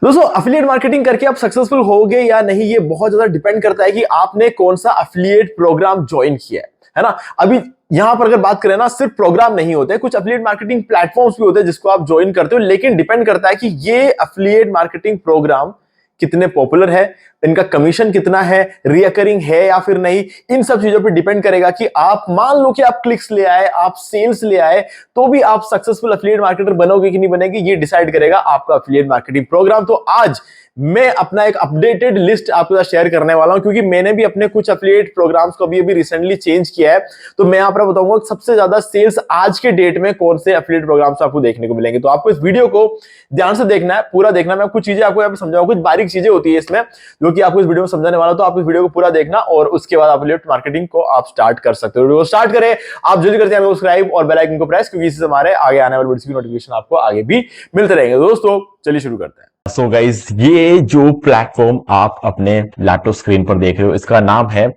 दोस्तों affiliate marketing करके आप सक्सेसफुल होगे या नहीं, ये बहुत ज्यादा डिपेंड करता है कि आपने कौन सा अफिलिएट प्रोग्राम ज्वाइन किया है ना। अभी यहां पर अगर बात करें ना, सिर्फ प्रोग्राम नहीं होते, कुछ अफिलिएट मार्केटिंग प्लेटफॉर्म्स भी होते हैं जिसको आप ज्वाइन करते हो, लेकिन डिपेंड करता है कि ये अफिलिएट मार्केटिंग प्रोग्राम कितने पॉपुलर है, इनका कमीशन कितना है, रिकरिंग है या फिर नहीं। इन सब चीजों पे डिपेंड करेगा कि आप मान लो कि आप क्लिक्स ले आए, आप सेल्स ले आए, तो भी आप सक्सेसफुल अफिलिएट मार्केटर बनोगे कि नहीं बनेगी, ये डिसाइड करेगा आपका अफिलिएट मार्केटिंग प्रोग्राम। तो आज मैं अपना एक अपडेटेड लिस्ट आपके साथ शेयर करने वाला हूं, क्योंकि मैंने भी अपने कुछ अफिलिएट प्रोग्राम्स को अभी रिसेंटली चेंज किया है। तो मैं यहां पर बताऊंगा सबसे ज्यादा सेल्स आज के डेट में कौन से अफिलिएट प्रोग्राम्स आपको देखने को मिलेंगे। तो आपको इस वीडियो को ध्यान से देखना है, पूरा देखना है। मैं कुछ चीजें आपको यहां पर समझाऊंगा, कुछ बारीक चीजें होती है इसमें जो कि आपको इस वीडियो में समझाने वाला। तो आप इस वीडियो को पूरा देखना और उसके बाद अफिलिएट मार्केटिंग को आप स्टार्ट कर सकते हो। वीडियो को स्टार्ट करें, आप जल्दी करते हैं सब्सक्राइब और बेल आइकन को प्रेस, क्योंकि इससे हमारे आगे आने वाली वीडियोस की नोटिफिकेशन आपको आगे भी मिलते रहेंगे। दोस्तों चलिए शुरू करते हैं। सो गाइज, ये जो प्लेटफॉर्म आप अपने लैपटॉप स्क्रीन पर देख रहे हो, इसका नाम है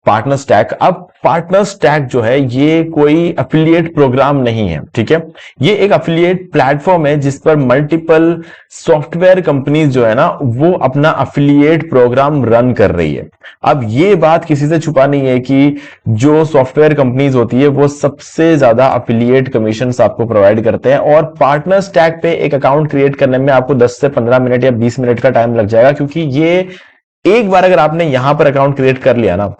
पार्टनर स्टैक। अब पार्टनर स्टैक जो है, ये कोई अफिलिएट प्रोग्राम नहीं है, ठीक है। ये एक अफिलिएट प्लेटफॉर्म है जिस पर मल्टीपल सॉफ्टवेयर कंपनीज जो है ना, वो अपना अफिलिएट प्रोग्राम रन कर रही है। अब ये बात किसी से छुपा नहीं है कि जो सॉफ्टवेयर कंपनीज होती है वो सबसे ज्यादा अफिलिएट कमीशंस आपको प्रोवाइड करते हैं, और पार्टनर स्टैक पे एक अकाउंट क्रिएट करने में आपको 10 से 15 मिनट या 20 मिनट का टाइम लग जाएगा, क्योंकि ये एक बार अगर आपने यहां पर अकाउंट क्रिएट कर लिया ना,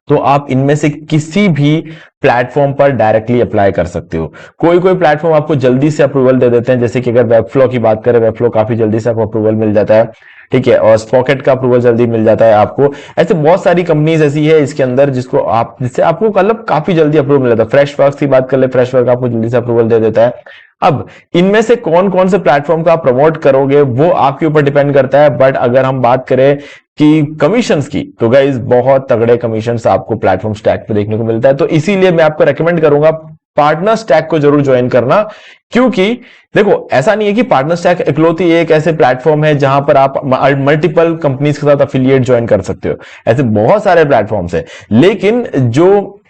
तो आप इनमें से किसी भी प्लेटफॉर्म पर डायरेक्टली अप्लाई कर सकते हो। कोई कोई प्लेटफॉर्म आपको जल्दी से अप्रूवल दे देते हैं, जैसे कि अगर वेबफ्लो की बात करें, वेबफ्लो काफी जल्दी से आपको अप्रूवल मिल जाता है, ठीक है। और स्पॉकेट का अप्रूवल जल्दी मिल जाता है आपको। ऐसे बहुत सारी कंपनीज ऐसी है इसके अंदर जिससे आपको मतलब काफी जल्दी अप्रूवल मिल जाता है। फ्रेशवर्क्स की बात कर ले, फ्रेशवर्क आपको जल्दी से अप्रूवल दे देता है। अब इनमें से कौन कौन से प्लेटफॉर्म का आप प्रमोट करोगे वो आपके ऊपर डिपेंड करता है। बट अगर हम बात करें कि कमीशंस की, तो गाइस बहुत तगड़े कमीशंस आपको प्लेटफॉर्म स्टैक पे देखने को मिलता है। तो इसीलिए मैं आपको रेकमेंड करूंगा पार्टनर स्टैक को जरूर ज्वाइन करना, क्योंकि देखो ऐसा नहीं है कि पार्टनर स्टैक इकलौती एक ऐसे प्लेटफॉर्म है जहां पर आप मल्टीपल कंपनीज के साथ अफिलिएट ज्वाइन कर सकते हो। ऐसे बहुत सारे प्लेटफॉर्म्स है, लेकिन जो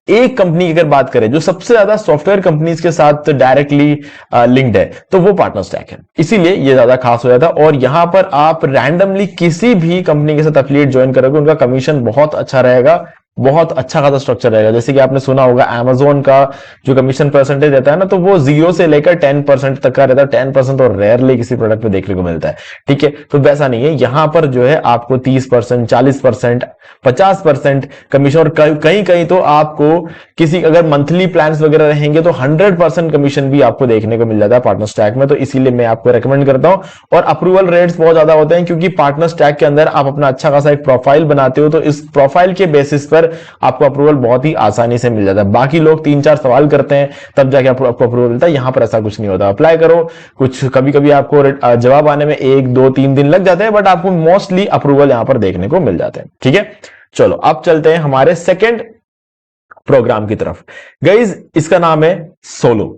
एक कंपनी की अगर बात करें जो सबसे ज्यादा सॉफ्टवेयर कंपनीज के साथ डायरेक्टली लिंक्ड है, तो वो पार्टनर स्टैक है। इसीलिए ये ज्यादा खास हो जाता है। और यहां पर आप रैंडमली किसी भी कंपनी के साथ अफिलिएट ज्वाइन करोगे, उनका कमीशन बहुत अच्छा रहेगा, बहुत अच्छा खासा स्ट्रक्चर रहेगा। जैसे कि आपने सुना होगा Amazon का जो कमीशन परसेंटेज रहता है ना, तो वो 0 से लेकर 10% तक का रहता है। 10% और रेयरली किसी प्रोडक्ट पे देखने को मिलता है, ठीक है। तो वैसा नहीं है, यहां पर जो है आपको 30%, 40%, 50% कमीशन, और कहीं कहीं तो आपको किसी अगर मंथली प्लान्स वगैरह रहेंगे तो 100% कमीशन भी आपको देखने को मिल जाता है पार्टनर स्टैक में। तो इसीलिए मैं आपको रेकमेंड करता हूं। और अप्रूवल रेट्स बहुत ज्यादा होते हैं, क्योंकि पार्टनर स्टैक के अंदर आप अपना अच्छा खासा एक प्रोफाइल बनाते हो, तो इस प्रोफाइल के बेसिस पर आपको अप्रूवल बहुत ही आसानी से मिल जाता है। बाकी लोग 3-4 सवाल करते हैं तब जाके आपको अप्रूवल मिलता है, यहां पर ऐसा कुछ नहीं होता। अप्लाई करो, कुछ कभी कभी आपको जवाब आने में 1-2-3 दिन लग जाते हैं, बट आपको मोस्टली अप्रूवल यहां पर देखने को मिल जाते हैं, ठीक है। चलो अब चलते हैं हमारे सेकंड प्रोग्राम की तरफ। गाइज इसका नाम है सोलो।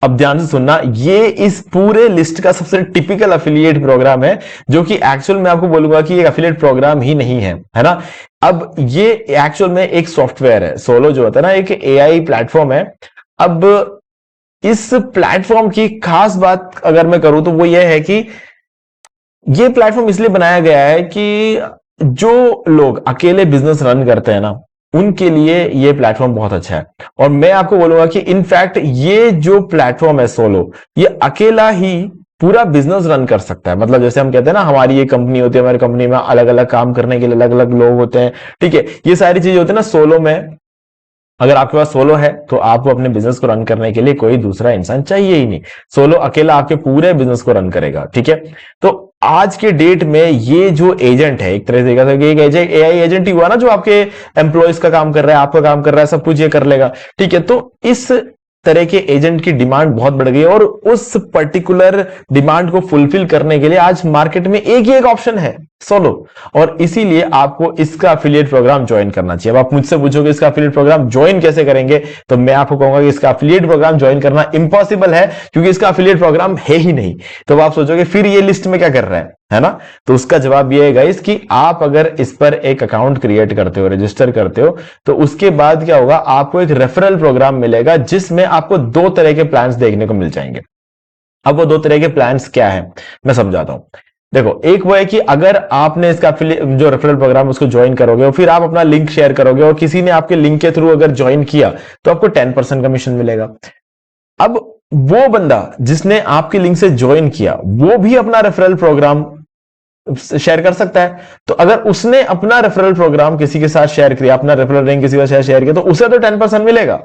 अब ध्यान से सुनना, ये इस पूरे लिस्ट का सबसे टिपिकल अफिलिएट प्रोग्राम है, जो कि एक्चुअल में आपको बोलूंगा कि एक अफिलिएट प्रोग्राम ही नहीं है ना। अब ये एक्चुअल में एक सॉफ्टवेयर है। सोलो जो होता है ना, एक एआई प्लेटफॉर्म है। अब इस प्लेटफॉर्म की खास बात अगर मैं करूं तो वो ये है कि ये प्लेटफॉर्म इसलिए बनाया गया है कि जो लोग अकेले बिजनेस रन करते हैं ना, उनके लिए ये प्लेटफॉर्म बहुत अच्छा है। और मैं आपको बोलूंगा कि इनफैक्ट ये जो प्लेटफॉर्म है सोलो, ये अकेला ही पूरा बिजनेस रन कर सकता है। मतलब जैसे हम कहते हैं ना, हमारी ये कंपनी होती है, हमारी कंपनी में अलग अलग काम करने के लिए अलग अलग लोग होते हैं, ठीक है। ये सारी चीजें होती है ना सोलो में। अगर आपके पास सोलो है तो आपको अपने बिजनेस को रन करने के लिए कोई दूसरा इंसान चाहिए ही नहीं। सोलो अकेला आपके पूरे बिजनेस को रन करेगा, ठीक है। तो आज के डेट में ये जो एजेंट है, एक तरह से एक एजेंट, एआई एजेंट ही हुआ ना, जो आपके एम्प्लॉयज का काम कर रहा है, आपका काम कर रहा है, सब कुछ ये कर लेगा, ठीक है। तो इस तरह के एजेंट की डिमांड बहुत बढ़ गई है, और उस पर्टिकुलर डिमांड को फुलफिल करने के लिए आज मार्केट में एक ही एक ऑप्शन है, सोलो। और इसीलिए आपको इसका अफिलिएट प्रोग्राम ज्वाइन करना चाहिए। अब आप मुझसे पूछोगे इसका अफिलिएट प्रोग्राम ज्वाइन कैसे करेंगे, तो मैं आपको कहूंगा कि इसका अफिलिएट प्रोग्राम ज्वाइन करना इंपॉसिबल है, क्योंकि इसका अफिलिएट प्रोग्राम है ही नहीं। तो आप सोचोगे फिर ये लिस्ट में क्या कर रहा है ना। तो उसका जवाब ये है गाइस कि आप अगर इस पर एक अकाउंट क्रिएट करते हो, रजिस्टर करते हो, तो उसके बाद क्या होगा, आपको एक रेफरल प्रोग्राम मिलेगा जिसमें आपको 2 तरह के प्लान्स देखने को मिल जाएंगे। अब वो दो तरह के प्लान्स क्या है मैं समझाता हूं। देखो, एक वो है कि अगर आपने इसका जो रेफरल प्रोग्राम उसको ज्वाइन करोगे और फिर आप अपना लिंक शेयर करोगे और किसी ने आपके लिंक के थ्रू अगर ज्वाइन किया तो आपको 10% कमीशन मिलेगा। अब वो बंदा जिसने आपके लिंक से ज्वाइन किया वो भी अपना रेफरल प्रोग्राम शेयर कर सकता है। तो अगर उसने अपना रेफरल प्रोग्राम किसी के साथ शेयर किया, अपना रेफरल लिंक किसी के साथ शेयर किया, तो उसे तो 10% मिलेगा,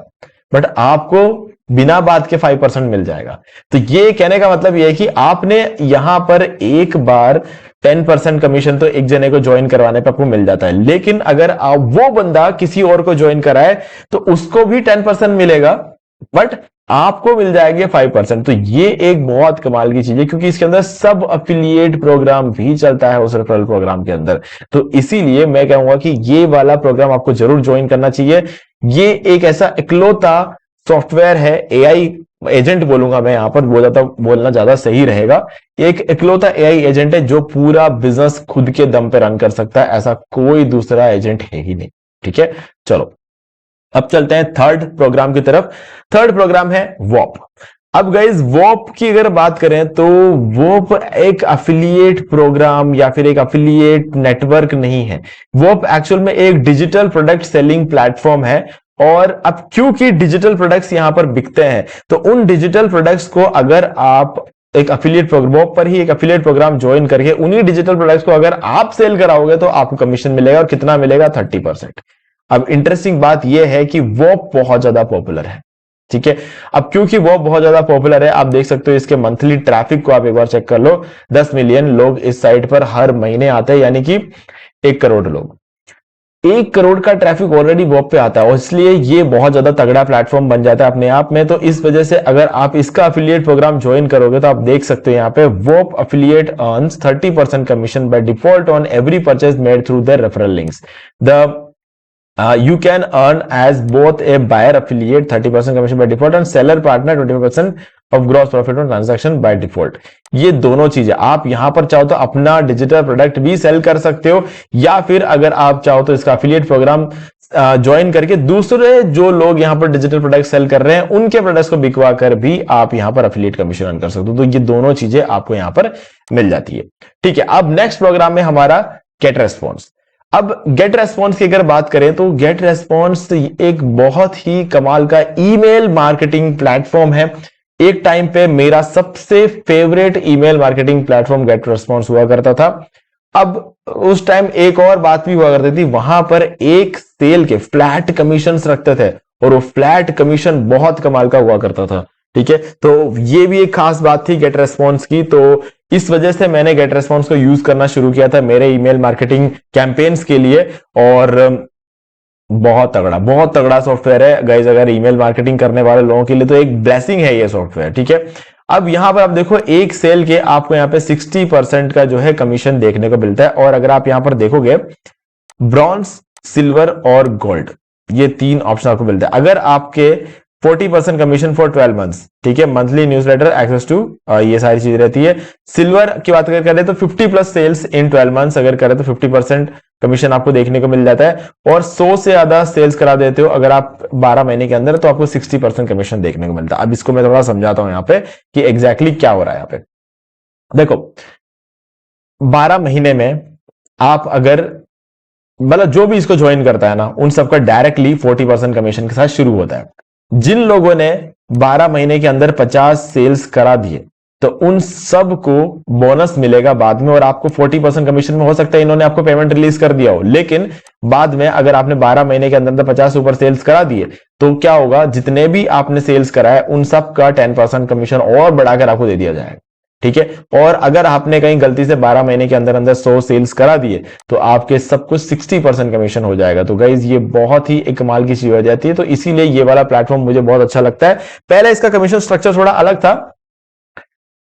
बट आपको बिना बात के 5% मिल जाएगा। तो ये कहने का मतलब ये है कि आपने यहां पर एक बार 10% कमीशन तो एक जने को ज्वाइन करवाने पे आपको मिल जाता है, लेकिन अगर आप वो बंदा किसी और को ज्वाइन कराए तो उसको भी 10% मिलेगा, बट आपको मिल जाएगी 5%। तो ये एक बहुत कमाल की चीज है, क्योंकि इसके अंदर सब अफिलिएट प्रोग्राम भी चलता है उस रेफरल प्रोग्राम के अंदर। तो इसीलिए मैं कहूंगा कि ये वाला प्रोग्राम आपको जरूर ज्वाइन करना चाहिए। ये एक ऐसा इकलौता सॉफ्टवेयर है, एआई एजेंट बोलूंगा मैं, यहां पर बोलना ज्यादा सही रहेगा। एक इकलौता एआई एजेंट है जो पूरा बिजनेस खुद के दम पे रन कर सकता है, ऐसा कोई दूसरा एजेंट है ही नहीं। ठीक है, चलो अब चलते हैं थर्ड प्रोग्राम की तरफ। थर्ड प्रोग्राम है वॉप। अब गाइज वॉप की अगर बात करें तो वॉप एक अफिलिएट प्रोग्राम या फिर एक अफिलिएट नेटवर्क नहीं है। वॉप एक्चुअल में एक डिजिटल प्रोडक्ट सेलिंग प्लेटफॉर्म है। और अब क्योंकि डिजिटल प्रोडक्ट्स यहां पर बिकते हैं, तो उन डिजिटल प्रोडक्ट्स को अगर आप एक अफिलिएट प्रोग्राम पर ही एक अफिलिएट प्रोग्राम ज्वाइन करके उन्हीं डिजिटल प्रोडक्ट्स को अगर आप सेल कराओगे तो आपको कमीशन मिलेगा, और कितना मिलेगा? 30%। अब इंटरेस्टिंग बात यह है कि वो बहुत ज्यादा पॉपुलर है। ठीक है, अब क्योंकि वो बहुत ज्यादा पॉपुलर है, आप देख सकते हो इसके मंथली ट्रैफिक को आप एक बार चेक कर लो। 10 मिलियन लोग इस साइट पर हर महीने आते हैं, यानी कि 1 करोड़ लोग। 1 करोड़ का ट्रैफिक ऑलरेडी वॉप पे आता है, और इसलिए ये बहुत ज्यादा तगड़ा प्लेटफॉर्म बन जाता है अपने आप में। तो इस वजह से अगर आप इसका अफिलिएट प्रोग्राम ज्वाइन करोगे तो आप देख सकते हो यहाँ पे Whop affiliate earns 30% commission by default on every purchase made through their referral links. You can earn as both a buyer affiliate 30% commission by default and seller partner 25% of gross profit on transaction by default। ये दोनों चीजें आप यहां पर चाहो तो अपना digital product भी सेल कर सकते हो, या फिर अगर आप चाहो तो इसका अफिलिएट प्रोग्राम ज्वाइन करके दूसरे जो लोग यहां पर डिजिटल प्रोडक्ट सेल कर रहे हैं उनके प्रोडक्ट्स को बिकवा कर भी आप यहां पर अफिलिएट कमीशन अर्न कर सकते हो। तो ये दोनों चीजें आपको यहां पर मिल जाती है। ठीक है, अब नेक्स्ट प्रोग्राम में हमारा गेट रेस्पॉन्स। अब गेट रेस्पॉन्स की अगर बात करें तो गेट रेस्पॉन्स एक बहुत ही कमाल का ईमेल मार्केटिंग प्लेटफॉर्म है। एक टाइम पे मेरा सबसे favourite email marketing platform GetResponse हुआ करता था। अब उस टाइम एक और बात भी हुआ करती थी, वहां पर एक सेल के फ्लैट कमीशंस रखते थे, और वो फ्लैट कमीशन बहुत कमाल का हुआ करता था। ठीक है, तो ये भी एक खास बात थी गेट रेस्पॉन्स की। तो इस वजह से मैंने गेट रेस्पॉन्स को यूज करना शुरू किया था मेरे ईमेल मार्केटिंग कैंपेन्स के लिए, और बहुत तगड़ा सॉफ्टवेयर है गाइज। अगर ईमेल मार्केटिंग करने वाले लोगों के लिए तो एक ब्लेसिंग है ये सॉफ्टवेयर। ठीक है, अब यहां पर आप देखो एक सेल के आपको यहां पे 60% का जो है कमीशन देखने को मिलता है। और अगर आप यहां पर देखोगे ब्रॉन्ज, सिल्वर और गोल्ड, ये 3 ऑप्शन आपको मिलता है। अगर आपके 40% कमीशन फॉर 12 मंथ्स, ठीक है, मंथली न्यूज़लेटर एक्सेस टू, ये सारी चीज रहती है। सिल्वर की बात अगर करें तो 50+ सेल्स इन 12 मंथ्स अगर करें तो 50% कमीशन आपको देखने को मिल जाता है। और 100 से ज्यादा सेल्स करा देते हो अगर आप 12 महीने के अंदर, तो आपको 60% कमीशन देखने को मिलता है। अब इसको मैं थोड़ा समझाता हूं यहाँ पे कि एग्जैक्टली क्या हो रहा है यहाँ पे। देखो 12 महीने में आप अगर मतलब जो भी इसको ज्वाइन करता है ना, उन सबका डायरेक्टली 40% कमीशन के साथ शुरू होता है। जिन लोगों ने 12 महीने के अंदर 50 सेल्स करा दिए तो उन सब को बोनस मिलेगा बाद में, और आपको 40% कमीशन में हो सकता है इन्होंने आपको पेमेंट रिलीज कर दिया हो, लेकिन बाद में अगर आपने 12 महीने के अंदर 50 ऊपर सेल्स करा दिए तो क्या होगा, जितने भी आपने सेल्स कराए उन सब का 10% कमीशन और बढ़ाकर आपको दे दिया जाएगा। ठीक है, और अगर आपने कहीं गलती से 12 महीने के अंदर 100 सेल्स करा दिए तो आपके सब कुछ 60% कमीशन हो जाएगा। तो गाइज ये बहुत ही एक कमाल की चीज हो जाती है। तो इसीलिए ये वाला प्लेटफॉर्म मुझे बहुत अच्छा लगता है। पहले इसका कमीशन स्ट्रक्चर थोड़ा अलग था,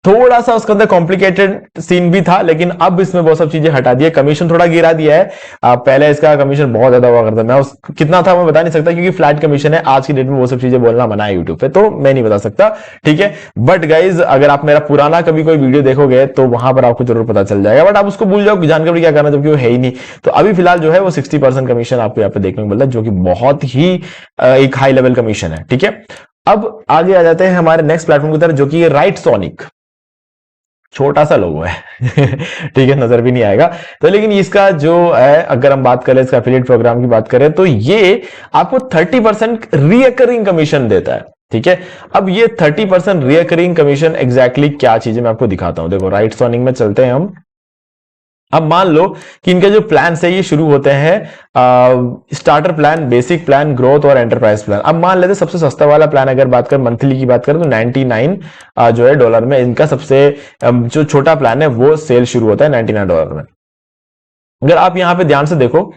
थोड़ा सा उसके अंदर कॉम्प्लिकेटेड सीन भी था, लेकिन अब इसमें बहुत सब चीजें हटा दी है, कमीशन थोड़ा गिरा दिया है। पहले इसका कमीशन बहुत ज्यादा हुआ करता, मैं कितना था मैं बता नहीं सकता क्योंकि फ्लैट कमीशन है। आज की डेट में वो सब चीजें बोलना मना है यूट्यूब पे, तो मैं नहीं बता सकता। ठीक है, बट गाइज अगर आप मेरा पुराना कभी कोई वीडियो देखोगे तो वहां पर आपको जरूर पता चल जाएगा, बट आप उसको भूल जाओ, जानकर क्या करना जबकि वो है ही नहीं। तो अभी फिलहाल जो है वो 60% कमीशन आपको यहाँ पे देखने को मिलता है, जो कि बहुत ही एक हाई लेवल कमीशन है। ठीक है, अब आगे आ जाते हैं हमारे नेक्स्ट प्लेटफॉर्म की तरफ, जो कि राइट सोनिक। छोटा सा लोगो है ठीक है, नजर भी नहीं आएगा। तो लेकिन इसका जो है, अगर हम बात करें इसका एफिलिएट प्रोग्राम की बात करें, तो ये आपको 30% रिकरिंग कमीशन देता है। ठीक है, अब ये 30% रिकरिंग कमीशन एग्जैक्टली क्या चीज है मैं आपको दिखाता हूं। देखो राइट अर्निंग में चलते हैं हम। अब मान लो कि इनके जो प्लान है ये शुरू होते हैं starter plan, basic plan, growth और एंटरप्राइज प्लान। अब मान लेते हैं सबसे सस्ता वाला प्लान अगर बात करें मंथली की बात करें तो 99 जो है डॉलर में इनका सबसे जो छोटा प्लान है वो सेल शुरू होता है $99 में। अगर आप यहां पे ध्यान से देखो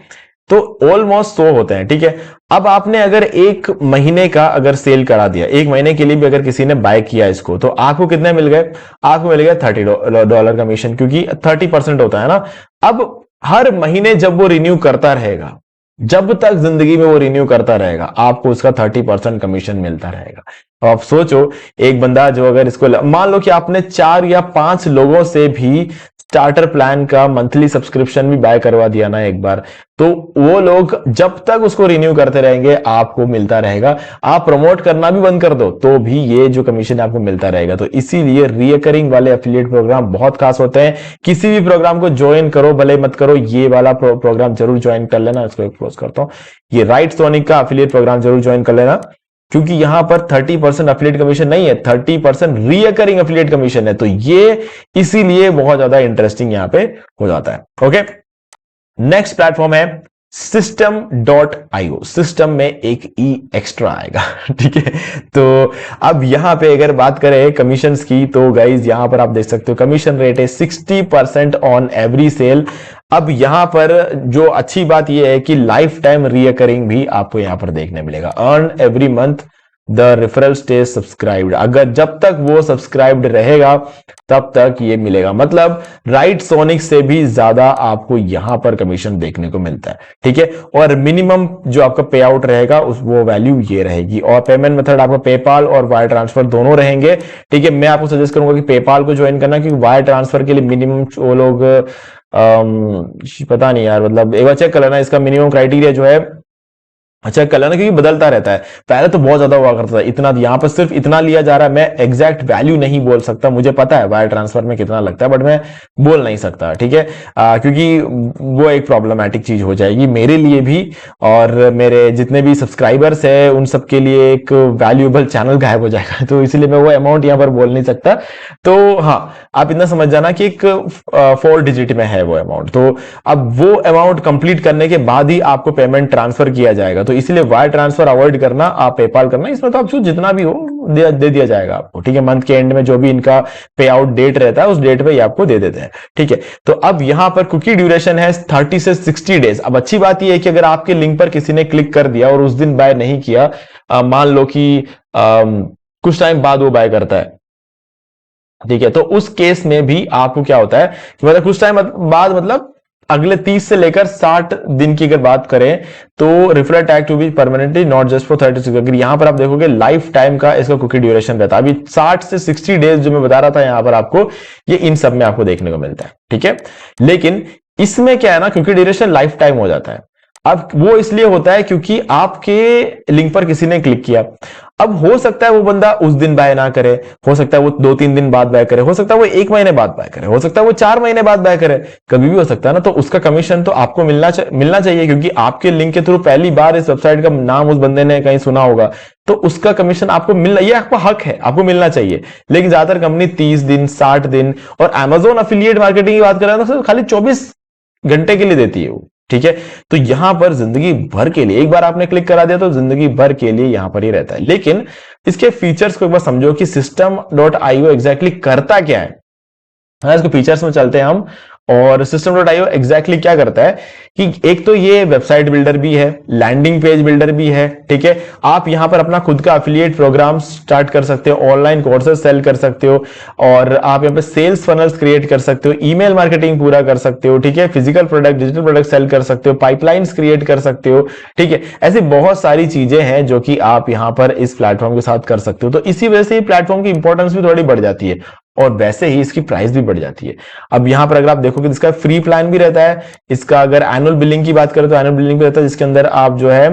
तो ऑलमोस्ट 100 होते हैं। ठीक है, अब आपने अगर एक महीने का अगर सेल करा दिया, एक महीने के लिए भी अगर किसी ने बाय किया इसको, तो आपको कितने मिल गए? आपको मिल गया $30 कमीशन, क्योंकि 30% होता है ना। अब हर महीने जब वो रिन्यू करता रहेगा, जब तक जिंदगी में वो रिन्यू करता रहेगा, आपको उसका 30% कमीशन मिलता रहेगा। अब आप सोचो, एक बंदा जो अगर इसको मान लो कि आपने 4 या 5 लोगों से भी स्टार्टर प्लान का मंथली सब्सक्रिप्शन भी बाय करवा दिया ना एक बार, तो वो लोग जब तक उसको रिन्यू करते रहेंगे आपको मिलता रहेगा। आप प्रमोट करना भी बंद कर दो तो भी ये जो कमीशन आपको मिलता रहेगा। तो इसीलिए रिकरिंग वाले एफिलिएट प्रोग्राम बहुत खास होते हैं। किसी भी प्रोग्राम को ज्वाइन करो, भले मत करो, ये वाला प्रोग्राम जरूर ज्वाइन कर लेना। इसको क्लोज करता हूं। ये राइट सोनिक का एफिलिएट प्रोग्राम जरूर ज्वाइन कर लेना, क्योंकि यहां पर 30% एफिलिएट कमीशन नहीं है, 30% रिकरिंग एफिलिएट कमीशन है। तो ये इसीलिए बहुत ज्यादा इंटरेस्टिंग यहां पे हो जाता है। ओके, नेक्स्ट प्लेटफॉर्म है system.io। सिस्टम में एक ई एक्स्ट्रा आएगा ठीक है। तो अब यहां पे अगर बात करें कमीशंस की, तो गाइज यहां पर आप देख सकते हो कमीशन रेट है 60% ऑन एवरी सेल। अब यहां पर जो अच्छी बात यह है कि लाइफ टाइम रिकरिंग भी आपको यहां पर देखने मिलेगा। Earn every month the referral stay subscribed. अगर जब तक वो सब्सक्राइब्ड रहेगा तब तक ये मिलेगा। मतलब राइट सोनिक से भी ज्यादा आपको यहां पर कमीशन देखने को मिलता है। ठीक है, और मिनिमम जो आपका पे आउट रहेगा उस वो वैल्यू ये रहेगी। और पेमेंट मेथड आपका पेपाल और वायर ट्रांसफर दोनों रहेंगे। ठीक है, मैं आपको सजेस्ट करूंगा कि पेपाल को ज्वाइन करना, क्योंकि वायर ट्रांसफर के लिए मिनिमम वो लोग पता नहीं यार, मतलब एक बार चेक कर लेना इसका मिनिमम क्राइटेरिया जो है। अच्छा कर लेना, क्योंकि बदलता रहता है। पहले तो बहुत ज्यादा हुआ करता था, इतना यहां पर सिर्फ इतना लिया जा रहा है। मैं एग्जैक्ट वैल्यू नहीं बोल सकता, मुझे पता है वायर ट्रांसफर में कितना लगता है, बट मैं बोल नहीं सकता। ठीक है, क्योंकि वो एक प्रॉब्लमैटिक चीज हो जाएगी मेरे लिए भी, और मेरे जितने भी सब्सक्राइबर्स है उन सबके लिए एक वैल्यूएबल चैनल गायब हो जाएगा। तो इसलिए मैं वो अमाउंट यहां पर बोल नहीं सकता। तो हाँ, आप इतना समझ जाना कि एक 4 डिजिट में है वो अमाउंट। तो अब वो अमाउंट कंप्लीट करने के बाद ही आपको पेमेंट ट्रांसफर किया जाएगा। तो इसलिए वायर ट्रांसफर अवॉइड करना, आप पेपाल करना। इसमें तो आप जो जितना भी हो दे दिया जाएगा आपको। ठीक है, मंथ के एंड में जो भी इनका पे आउट डेट रहता है उस डेट पे ये आपको दे देते हैं। ठीक है, तो अब यहां पर कुकी ड्यूरेशन है 30 से 60 डेज। अब अच्छी बात यह है कि अगर आपके लिंक पर किसी ने क्लिक कर दिया और उस दिन बाय नहीं किया, मान लो कि कुछ टाइम बाद वो बाय करता है, ठीक है, तो उस केस में भी आपको क्या होता है, मतलब कुछ टाइम बाद, मतलब अगले 30 से लेकर 60 दिन की अगर बात करें, तो referral tag to be permanently not just for 36। अगर यहां पर आप देखोगे लाइफ टाइम का इसका कुकी ड्यूरेशन रहता है। अभी 60 से 60 डेज जो मैं बता रहा था यहां पर आपको, ये इन सब में आपको देखने को मिलता है। ठीक है, लेकिन इसमें क्या है ना, कुकी ड्यूरेशन लाइफ टाइम हो जाता है। अब वो इसलिए होता है क्योंकि आपके लिंक पर किसी ने क्लिक किया। अब हो सकता है वो बंदा उस दिन बाय ना करे, हो सकता है वो 2-3 दिन बाद बाय करे, हो सकता है वो 1 महीने बाद बाय करे, हो सकता है वो 4 महीने बाद बाय करे, कभी भी हो सकता है ना। तो उसका कमीशन तो आपको मिलना चाहिए, क्योंकि आपके लिंक के थ्रू पहली बार इस वेबसाइट का नाम उस बंदे ने कहीं सुना होगा, तो उसका कमीशन आपको मिलना, ये आपका हक है, आपको मिलना चाहिए। लेकिन ज्यादातर कंपनी 30 दिन, 60 दिन, और Amazon अफिलिएट मार्केटिंग की बात करें तो खाली 24 घंटे के लिए देती है वो। ठीक है, तो यहां पर जिंदगी भर के लिए, एक बार आपने क्लिक करा दिया तो जिंदगी भर के लिए यहां पर ही रहता है। लेकिन इसके फीचर्स को एक बार समझो कि system.io एग्जैक्टली करता क्या है। इसको फीचर्स में चलते हैं हम, और system.io एग्जैक्टली क्या करता है कि एक तो ये वेबसाइट बिल्डर भी है, लैंडिंग पेज बिल्डर भी है। ठीक है, आप यहां पर अपना खुद का एफिलिएट प्रोग्राम स्टार्ट कर सकते हो, ऑनलाइन कोर्सेज सेल कर सकते हो, और आप यहां पे सेल्स फनल्स क्रिएट कर सकते हो, ईमेल मार्केटिंग पूरा कर सकते हो। ठीक है, physical product, digital product sell कर सकते हो, पाइपलाइंस क्रिएट कर सकते हो। ठीक है, ऐसी बहुत सारी चीजें हैं जो कि आप यहां पर इस प्लेटफॉर्म के साथ कर सकते हो। तो इसी वजह से प्लेटफॉर्म की इंपॉर्टेंस भी थोड़ी बढ़ जाती है, और वैसे ही इसकी प्राइस भी बढ़ जाती है। अब यहां पर अगर आप देखोगे इसका फ्री प्लान भी रहता है, इसका अगर एनुअल बिलिंग की बात करें तो एनुअल बिलिंग भी रहता है, जिसके अंदर आप जो है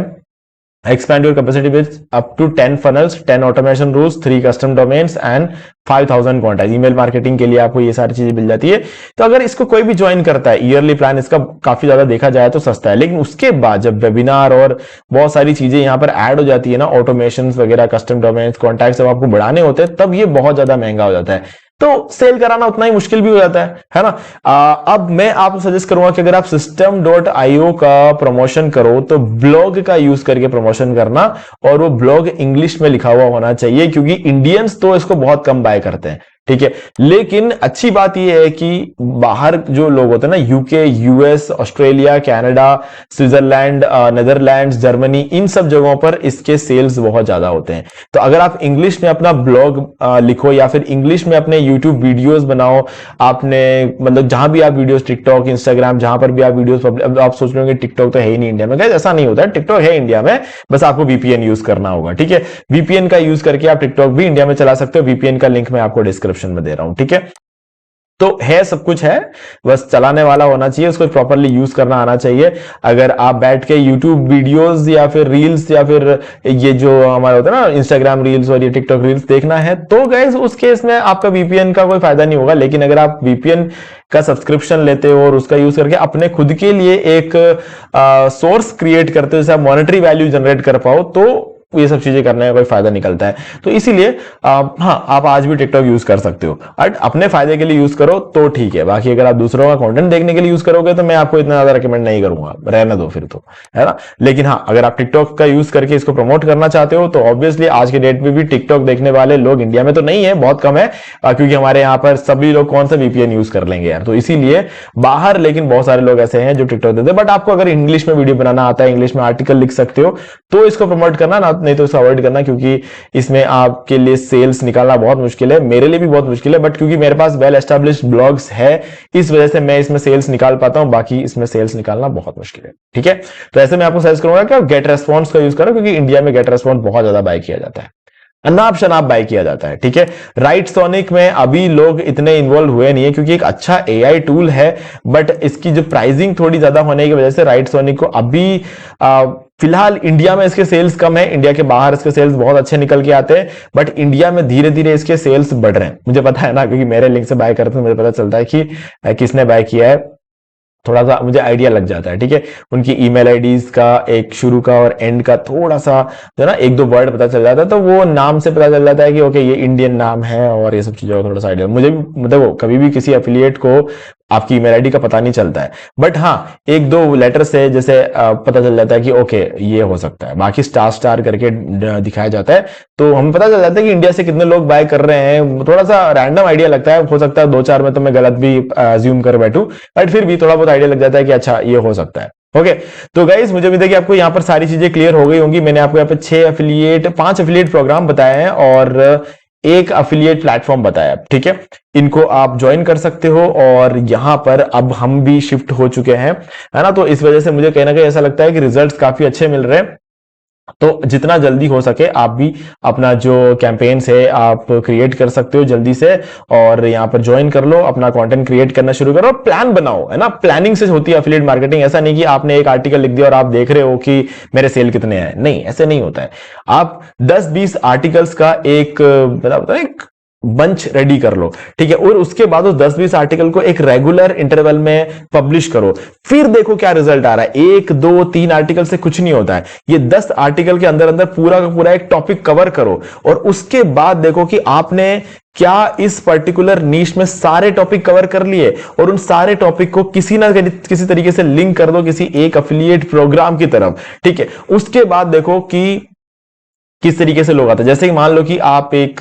expand your capacity with up to 10 funnels, 10 automation rules, 3 custom domains and 5000 contacts। Email marketing के लिए आपको ये सारी चीजें मिल जाती है। तो अगर इसको कोई भी ज्वाइन करता है, ईयरली प्लान इसका काफी ज्यादा देखा जाए तो सस्ता है, लेकिन उसके बाद जब वेबिनार और बहुत सारी चीजें यहां पर ऐड हो जाती है ना, ऑटोमेशन वगैरह, कस्टम डोमेन्स, कॉन्टैक्ट जब आपको बढ़ाने होते हैं, तब ये बहुत ज्यादा महंगा हो जाता है। तो सेल कराना उतना ही मुश्किल भी हो जाता है ना। अब मैं आपको सजेस्ट करूंगा कि अगर आप system.io का प्रमोशन करो तो ब्लॉग का यूज करके प्रमोशन करना, और वो ब्लॉग इंग्लिश में लिखा हुआ होना चाहिए, क्योंकि इंडियंस तो इसको बहुत कम बाय करते हैं, ठीक है। लेकिन अच्छी बात यह है कि बाहर जो लोग होते हैं ना, UK, US, Australia, Canada, Switzerland, Netherlands, Germany, इन सब जगहों पर इसके सेल्स बहुत ज्यादा होते हैं। तो अगर आप इंग्लिश में अपना ब्लॉग लिखो या फिर इंग्लिश में अपने यूट्यूब वीडियोस बनाओ, आपने मतलब जहां भी आप वीडियोस, टिकटॉक, इंस्टाग्राम, जहां पर भी आप वीडियोस, अब आप सोच रहे होंगे टिकटॉक तो है ही नहीं इंडिया में। ऐसा नहीं होता है, टिकटॉक है इंडिया में, बस आपको वीपीएन यूज करना होगा, ठीक है। वीपीएन का यूज करके आप टिकटॉक भी इंडिया में चला सकते हो। वीपीएन का लिंक मैं आपको डिस्क्रिप्शन में दे रहा हूं, ठीक है। तो है, सब कुछ है, बस चलाने वाला होना चाहिए, उसको प्रॉपरली यूज करना आना चाहिए। अगर आप बैठ के यूट्यूब वीडियोस या फिर रील्स या फिर ये जो हमारा होता है ना इंस्टाग्राम रील्स और ये टिकटॉक रील्स देखना है, तो गाइस उस केस में आपका वीपीएन का कोई फायदा नहीं होगा। लेकिन अगर आप वीपीएन का सब्सक्रिप्शन लेते हो और उसका यूज करके अपने खुद के लिए एक सोर्स क्रिएट करते हो, जैसे आप मॉनेटरी वैल्यू जनरेट कर पाओ, तो ये सब चीजें करने का कोई फायदा निकलता है। तो इसीलिए हाँ, आप आज भी टिकटॉक यूज कर सकते हो, बट अपने फायदे के लिए यूज करो तो ठीक है। बाकी अगर आप दूसरों का कंटेंट देखने के लिए यूज करोगे तो मैं आपको इतना ज्यादा रिकमेंड नहीं करूंगा, रहने दो फिर तो, है ना। लेकिन हाँ, अगर आप टिकटॉक का यूज करके इसको प्रमोट करना चाहते हो तो ऑब्वियसली आज के डेट में भी टिकटॉक देखने वाले लोग इंडिया में तो नहीं है, बहुत कम है, क्योंकि हमारे यहाँ पर सभी लोग कौन सा वीपीएन यूज कर लेंगे यार। तो इसीलिए बाहर लेकिन बहुत सारे लोग ऐसे हैं जो टिकटॉक देते हैं। बट आपको अगर इंग्लिश में वीडियो बनाना आता है, इंग्लिश में आर्टिकल लिख सकते हो, तो इसको प्रमोट करना, ना नहीं तो इसको अवॉइड करना, क्योंकि इसमें आपके लिए सेल्स निकालना बहुत मुश्किल है, मेरे लिए भी बहुत मुश्किल है। बट क्योंकि मेरे पास वेल एस्टेब्लिश्ड ब्लॉग्स है, इस वजह से मैं इसमें सेल्स निकाल पाता हूं, बाकी इसमें सेल्स निकालना बहुत मुश्किल है, ठीक है। तो ऐसे मैं आपको सजेस्ट करूंगा कि आप गेट रेस्पॉन्स का यूज करो, क्योंकि इंडिया में गेट रेस्पॉन्स बहुत ज्यादा बाय किया जाता है, अनाप शनाप बाय किया जाता है, ठीक है। राइट सोनिक में अभी लोग इतने इन्वॉल्व हुए नहीं है, क्योंकि एक अच्छा एआई टूल है, बट इसकी जो प्राइसिंग थोड़ी ज्यादा होने की वजह से राइट सोनिक को अभी फिलहाल इंडिया में इसके सेल्स कम है। इंडिया के बाहर इसके सेल्स बहुत अच्छे निकल के आते हैं, बट इंडिया में धीरे धीरे इसके सेल्स बढ़ रहे हैं। मुझे पता है ना, क्योंकि मेरे लिंक से बाय करते हैं, मुझे पता चलता है कि किसने बाय किया है, थोड़ा सा मुझे आइडिया लग जाता है, ठीक है। उनकी ईमेल आईडीज का एक शुरू का और एंड का थोड़ा सा जो ना एक दो वर्ड पता चल जाता है, तो वो नाम से पता चल जाता है कि ओके ये इंडियन नाम है, और ये सब चीजों का थोड़ा सा आइडिया मुझे भी, मतलब कभी भी किसी एफिलिएट को आपकी ईमेल आईडी का पता नहीं चलता है, बट हाँ एक दो लेटर से जैसे पता चल जाता है कि ओके ये हो सकता है। बाकी स्टार स्टार करके दिखाया जाता है, तो हमें पता चल जाता है कि इंडिया से कितने लोग बाय कर रहे हैं। थोड़ा सा रैंडम आइडिया लगता है, हो सकता है दो चार में तो मैं गलत भी अज्यूम कर बैठूं, बट फिर भी थोड़ा बहुत आइडिया लग जाता है कि अच्छा ये हो सकता है। ओके, तो गाइस मुझे उम्मीद है कि आपको यहाँ पर सारी चीजें क्लियर हो गई होंगी। मैंने आपको यहाँ पे 5 एफिलिएट प्रोग्राम बताए हैं और एक अफिलिएट प्लेटफॉर्म बताया, ठीक है। इनको आप ज्वाइन कर सकते हो, और यहां पर अब हम भी शिफ्ट हो चुके हैं, है ना। तो इस वजह से मुझे कहीं ना कहीं ऐसा लगता है कि रिजल्ट्स काफी अच्छे मिल रहे हैं। तो जितना जल्दी हो सके आप भी अपना जो कैंपेन्स है आप क्रिएट कर सकते हो जल्दी से, और यहां पर ज्वाइन कर लो, अपना कंटेंट क्रिएट करना शुरू करो, प्लान बनाओ, है ना। प्लानिंग से होती है एफिलिएट मार्केटिंग। ऐसा नहीं कि आपने एक आर्टिकल लिख दिया और आप देख रहे हो कि मेरे सेल कितने हैं, नहीं, ऐसे नहीं होता है। आप 10-20 आर्टिकल्स का एक बंच रेडी कर लो, ठीक है, और उसके बाद उस 10-20 आर्टिकल को एक रेगुलर इंटरवल में पब्लिश करो, फिर देखो क्या रिजल्ट आ रहा है। 1, 2, 3 आर्टिकल से कुछ नहीं होता है, ये 10 आर्टिकल के अंदर अंदर पूरा का पूरा एक टॉपिक कवर करो, और उसके बाद देखो कि आपने क्या इस पर्टिकुलर नीश में सारे टॉपिक कवर कर लिए, और उन सारे टॉपिक को किसी ना किसी तरीके से लिंक कर दो किसी एक एफिलिएट प्रोग्राम की तरफ, ठीक है। उसके बाद देखो कि किस तरीके से लोग आते हैं। जैसे कि मान लो कि आप एक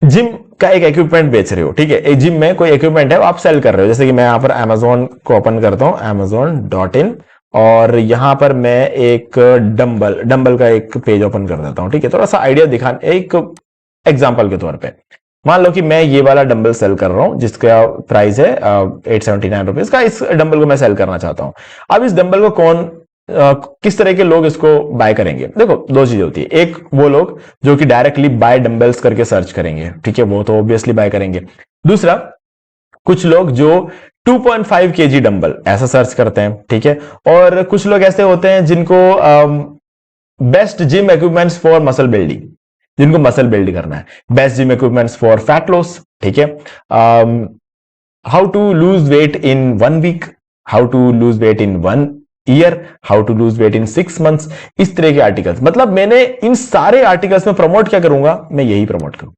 जिम का एक इक्विपमेंट बेच रहे हो, ठीक है, एक जिम में कोई इक्विपमेंट है आप सेल कर रहे हो। जैसे कि मैं यहां पर Amazon को ओपन करता हूं, amazon.in, और यहां पर मैं एक डंबल का एक पेज ओपन कर देता हूं, ठीक है। थोड़ा सा आइडिया दिखाने एक एग्जांपल के तौर पे मान लो कि मैं ये वाला डंबल सेल कर रहा हूं जिसका प्राइस है 879 रुपीज का। इस डंबल को मैं सेल करना चाहता हूं। अब इस डंबल को किस तरह के लोग इसको बाय करेंगे? देखो, दो चीजें होती है। एक वो लोग जो कि डायरेक्टली बाय डंबल्स करके सर्च करेंगे, ठीक है, वो तो ऑब्वियसली बाय करेंगे। दूसरा, कुछ लोग जो 2.5 kg डंबल ऐसा सर्च करते हैं, ठीक है। और कुछ लोग ऐसे होते हैं जिनको best gym equipments for muscle building, जिनको मसल बिल्ड करना है, best gym equipments for fat loss, ठीक है। How to lose weight in 1 week, how to lose weight in 1 year, how to lose weight in 6 months, इस तरह के articles. मतलब मैंने इन सारे आर्टिकल्स में प्रमोट क्या करूंगा, मैं यही प्रमोट करूं।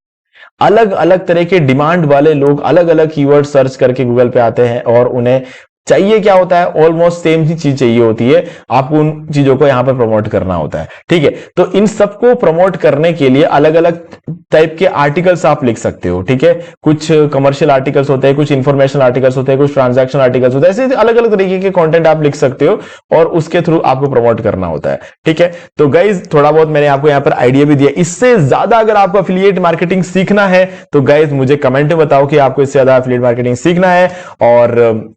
अलग अलग तरह के डिमांड वाले लोग अलग अलग कीवर्ड सर्च करके गूगल पे आते हैं और उन्हें चाहिए क्या होता है, ऑलमोस्ट सेम ही चीज चाहिए होती है, आपको उन चीजों को यहां पर प्रमोट करना होता है, ठीक है। तो इन सबको प्रमोट करने के लिए अलग अलग टाइप के आर्टिकल्स आप लिख सकते हो, ठीक है। कुछ कमर्शियल आर्टिकल्स होते हैं, कुछ इंफॉर्मेशनल आर्टिकल्स होते हैं, कुछ ट्रांजैक्शन आर्टिकल्स होते हैं, ऐसे अलग अलग तरीके के कंटेंट आप लिख सकते हो और उसके थ्रू आपको प्रमोट करना होता है, ठीक है। तो गाइज थोड़ा बहुत मैंने आपको यहां पर आइडिया भी दिया। इससे ज्यादा अगर आपको एफिलिएट मार्केटिंग सीखना है तो गाइज मुझे कमेंट में बताओ कि आपको इससे ज्यादा एफिलिएट मार्केटिंग सीखना है, और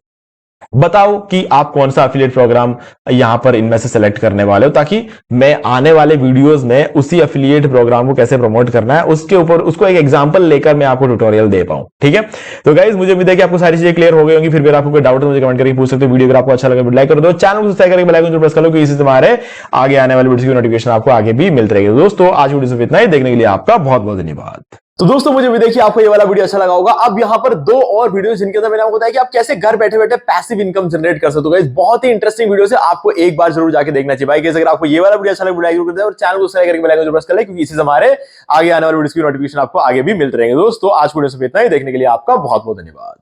बताओ कि आप कौन सा एफिलिएट प्रोग्राम यहां पर इनमें से सेलेक्ट करने वाले हो, ताकि मैं आने वाले वीडियोस में उसी एफिलिएट प्रोग्राम को कैसे प्रमोट करना है उसके ऊपर उसको एक एग्जांपल लेकर मैं आपको ट्यूटोरियल दे पाऊं, ठीक है। तो गाइज मुझे उम्मीद है कि आपको सारी चीजें क्लियर हो गई होंगी। फिर भी आपको कोई डाउट है मुझे कमेंट करके पूछ सकते हो। वीडियो अगर आपको अच्छा लगे लाइक कर दो, चैनल को सब्सक्राइब करके बेल आइकन प्रेस कर लो, क्योंकि इसी से हमारे आगे आने वाले वीडियो की नोटिफिकेशन आपको आगे भी मिलती रहेगी। दोस्तों आज वीडियो से इतना ही, देखने के लिए आपका बहुत बहुत धन्यवाद। तो दोस्तों मुझे भी देखिए आपको ये वाला वीडियो अच्छा लगा होगा। अब यहाँ पर 2 और वीडियो जिनके अंदर मैंने आपको बताया कि आप कैसे घर बैठे बैठे पैसिव इनकम जनरेट कर सकते हो। गाइस बहुत ही इंटरेस्टिंग वीडियो है, आपको एक बार जरूर जाके देखना चाहिए। भाई गाइस अगर आपको ये वाला वीडियो अच्छा लगा वीडियो लाइक कर दें और चैनल को सब्सक्राइब करके बेल आइकन प्रेस कर लें, क्योंकि इसी से हमारे आगे आने वाले वीडियो की नोटिफिकेशन आपको आगे भी मिलते रहेंगे। दोस्तों आज वीडियो से इतना ही, देखने के लिए आपका बहुत बहुत धन्यवाद।